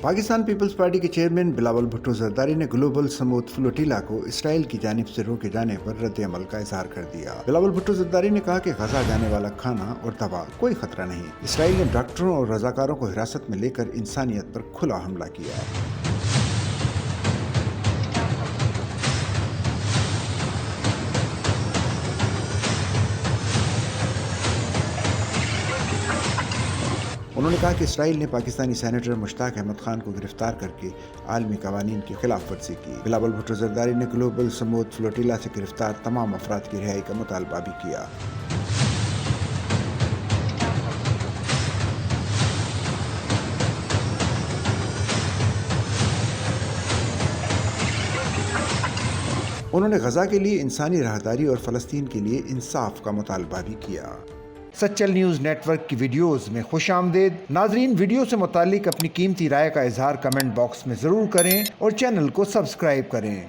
Pakistan peoples party के chairman Bilawal Bhutto Zardari ने global समूद flotilla को इसराइल की जानिब से रोके जाने पर रद्द अमल का इजहार कर दिया। बिलावल भुट्टो जरदारी ने कहा कि गजा जाने वाला खाना और दवा कोई खतरा नहीं। इसराइल ने डॉक्टरों और रजाकारों को हिरासत में लेकर इंसानियत पर खुला हमला किया। उन्होंने कहा कि इसराइल ने पाकिस्तानी सेनेटर मुश्ताक अहमद खान को गिरफ्तार करके आलमी कवानीन की खिलाफ वर्जी की। बिलावल भुट्टो जरदारी ने ग्लोबल समूद फ्लोटिला से गिरफ्तार तमाम अफराद की रिहाई का मुतालबा भी किया। उन्होंने गजा के लिए इंसानी राहदारी और फलस्तीन के लिए इंसाफ का मुतालबा भी किया। सच्चल न्यूज़ नेटवर्क की वीडियोस में खुशामदीद। नाजरीन, वीडियो से मुतालिक अपनी कीमती राय का इजहार कमेंट बॉक्स में ज़रूर करें और चैनल को सब्सक्राइब करें।